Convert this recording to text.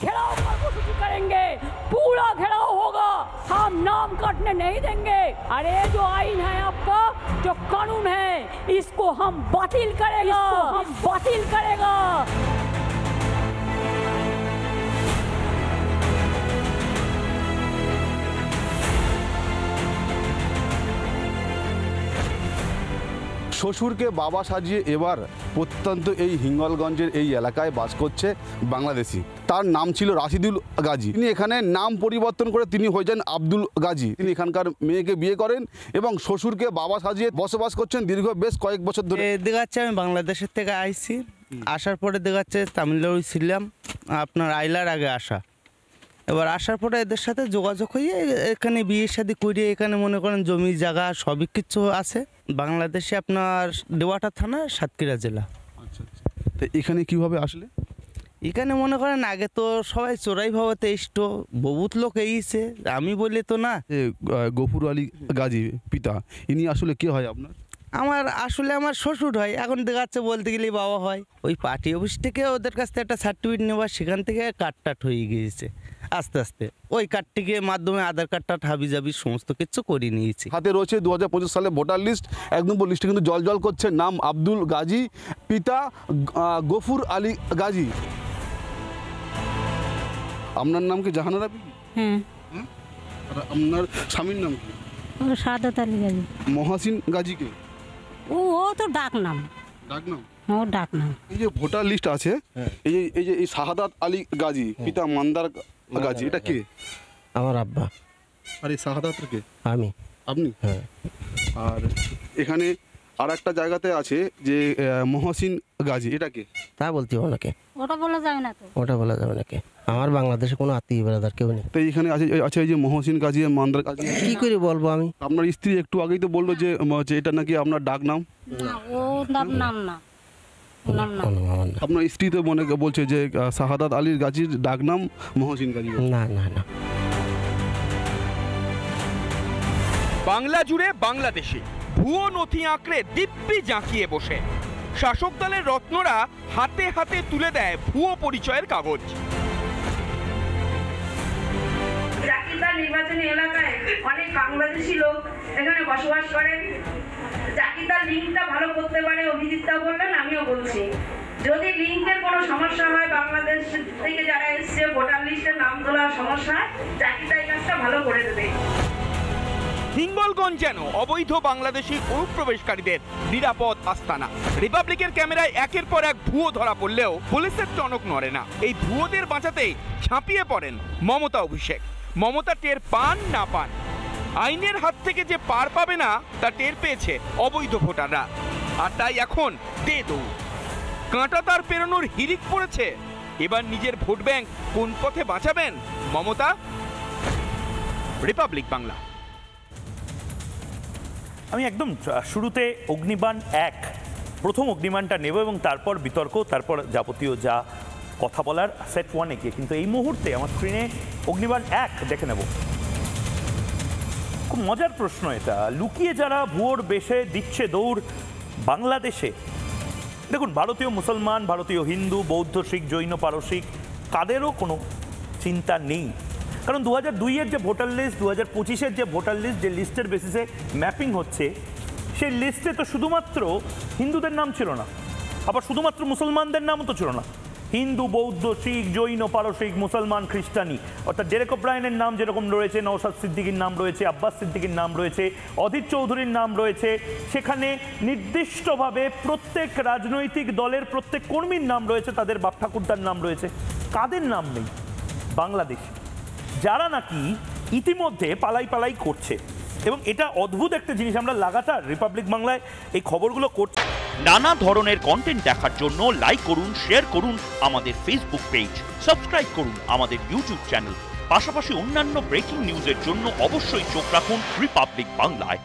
घेराव कर्मसूची करेंगे, पूरा घेराव होगा, हम नाम कटने नहीं देंगे। अरे जो आईन है आपका, जो कानून है, इसको हम बातिल करेगा, हम बातिल करेगा। শ্বশুরকে বাবা সাজিয়ে এবার প্রত্যন্ত এই হিঙ্গলগঞ্জের এই এলাকায় বাস করছে বাংলাদেশি। তার নাম ছিল রাশিদুল গাজী। তিনি এখানে নাম পরিবর্তন করে তিনি হয়ে যান আব্দুল গাজী। তিনি এখানকার মেয়েকে বিয়ে করেন এবং শ্বশুরকে বাবা সাজিয়ে বসবাস করছেন দীর্ঘ বেশ কয়েক বছর ধরে। দেখাচ্ছে আমি বাংলাদেশের থেকে আইছি, আসার পরে দেখাচ্ছে তামিলনাড়ু ছিলাম, আপনার আইলার আগে আসা। এবার আসার পরে এদের সাথে যোগাযোগ হয়ে এখানে বিয়ে শাদী করিয়ে এখানে মনে করেন জমি জায়গা সবই কিছু আছে। বাংলাদেশে আপনার দেওয়াটা থানা, সাতক্ষীরা জেলা। আচ্ছা আচ্ছা, তো এখানে কিভাবে আসলে? এখানে মনে করেন আগে তো সবাই চোরাই ভাবাতে এসতো, বহুত লোক এইছে, আমি বলি তো না। গফুর আলী গাজী পিতা, ইনি আসলে কে হয় আপনার? আমার শ্বশুর হয়। এখন দেখাচ্ছে বলতে গেলে বাবা হয়। ওই পার্টি অফিস থেকে ওদের কাছ থেকে একটা সার্টিফিকেট নেওয়া, সেখান থেকে কার্ড হয়ে গিয়েছে। আস্তে আস্তে ওই কার্ডটিকে মাধ্যমে আধার কার্ডটা হাবিজাবি সমস্ত কিছু করে নিয়েছি। হাতে রয়েছে 2025 সালে ভোটার লিস্ট। 1 নম্বর লিস্টে কিন্তু জল করছে নাম আব্দুল গাজী, পিতা গফুর আলী গাজী। আপনার নাম কি জাহানারা বিবি? হ্যাঁ। আর আপনার স্বামীর নাম কি? সাদাত আলী গাজী। মহাসিন গাজীকে ও তো ডাক নাম। ডাক নাম? ও ডাক নাম। এই যে ভোটার লিস্ট আছে, এই শাহাদাত আলী গাজী, পিতা মান্দার গাজী, এটা কে? আমার আব্বা। আর এই শাহাদাত কে? আমি। আপনি? হ্যাঁ। আর এখানে আর একটা জায়গাতে আছে যে মহসিন গাজী, এটা কে? তা বলতে হবে নাকি? ওটা বলা যাবে না তো। ওটা বলা যাবে নাকি? আমার বাংলাদেশে কোনো আত্মীয় বেড়াদার কেউ নেই। তো এখানে আছে এই যে মহসিন গাজী, মান্দার গাজী। কি করে বলবো আমি? আপনার স্ত্রী একটু আগেই তো বললো যে এটা নাকি আপনার ডাক নাম। না, ও নাম না। নাম না। আপনার স্ত্রী তো মনে বলছে যে শাহাদাত আলীর গাজীর ডাক নাম মহসিন গাজী। না না না। বাংলা জুড়ে বাংলাদেশে ভুয়ো নথি আঁকড়ে দিব্যি জাঁকিয়ে বসে শাসক দলের রত্নরা হাতে হাতে তুলে দেয় ভুয়ো পরিচয়ের কাগজ। জাকিরদার নির্বাচনী এলাকায় অনেক বাংলাদেশি লোক এখানে বসবাস করেন। জাকিরদার লিঙ্কটা ভালো করতে পারে, অভিজিৎদা বললেন, আমিও বলছি। যদি লিঙ্কের কোনো সমস্যা হয়, বাংলাদেশ থেকে যারা এসছে ভোটার লিস্টের নাম তোলার সমস্যা, জাকিরদা এই কাজটা ভালো করে দেবে। হিঙ্গলগঞ্জ যেন অবৈধ বাংলাদেশি অনুপ্রবেশকারীদের নিরাপদ আস্তানা। রিপাবলিকের ক্যামেরায় একের পর এক ভুয়ো ধরা পড়লেও পুলিশের টনক নড়ে না। এই ভুয়োদের বাঁচাতেই ঝাঁপিয়ে পড়েন মমতা অভিষেক। মমতা টের পান না পান, আইনের হাত থেকে যে পার পাবে না তা টের পেয়েছে অবৈধ ভোটাররা। আর তাই এখন দে দৌড়, কাঁটা তার পেরোনোর হিড়িক পড়েছে। এবার নিজের ভোট ব্যাংক কোন পথে বাঁচাবেন মমতা? রিপাবলিক বাংলা। আমি একদম শুরুতে অগ্নিবাণ 1 প্রথম অগ্নিবাণটা নেব এবং তারপর বিতর্ক, তারপর যাবতীয় যা কথা বলার সেট 1-এ গিয়ে। কিন্তু এই মুহূর্তে আমার স্ক্রিনে অগ্নিবাণ 1 দেখে নেব। খুব মজার প্রশ্ন এটা। লুকিয়ে যারা ভুয়োর বেশে দিচ্ছে দৌড় বাংলাদেশে, দেখুন, ভারতীয় মুসলমান, ভারতীয় হিন্দু, বৌদ্ধ, শিখ, জৈন, পারসিক, কাদেরও কোনো চিন্তা নেই। কারণ 2002-এর যে ভোটার লিস্ট, 2025-এর যে ভোটার লিস্ট, যে লিস্টের বেসিসে ম্যাপিং হচ্ছে, সেই লিস্টে তো শুধুমাত্র হিন্দুদের নাম ছিল না, আবার শুধুমাত্র মুসলমানদের নামও তো ছিল না। হিন্দু, বৌদ্ধ, শিখ, জৈন, পারসিক, মুসলমান, খ্রিস্টানি, অর্থাৎ ডেরেক ওব্রায়েনের নাম যেরকম রয়েছে, নওশাদ সিদ্দিকীর নাম রয়েছে, আব্বাস সিদ্দিকীর নাম রয়েছে, অধীর চৌধুরীর নাম রয়েছে, সেখানে নির্দিষ্টভাবে প্রত্যেক রাজনৈতিক দলের প্রত্যেক কর্মীর নাম রয়েছে, তাদের বাপ ঠাকুরদার নাম রয়েছে। কাদের নাম নেই? বাংলাদেশ, যারা নাকি ইতিমধ্যে পালাই করছে। এবং এটা অদ্ভুত একটা জিনিস, আমরা লাগাতার রিপাবলিক বাংলায় এই খবরগুলো করছি। নানা ধরনের কন্টেন্ট দেখার জন্য লাইক করুন, শেয়ার করুন আমাদের ফেসবুক পেজ, সাবস্ক্রাইব করুন আমাদের ইউটিউব চ্যানেল। পাশাপাশি অন্যান্য ব্রেকিং নিউজের জন্য অবশ্যই চোখ রাখুন রিপাবলিক বাংলায়।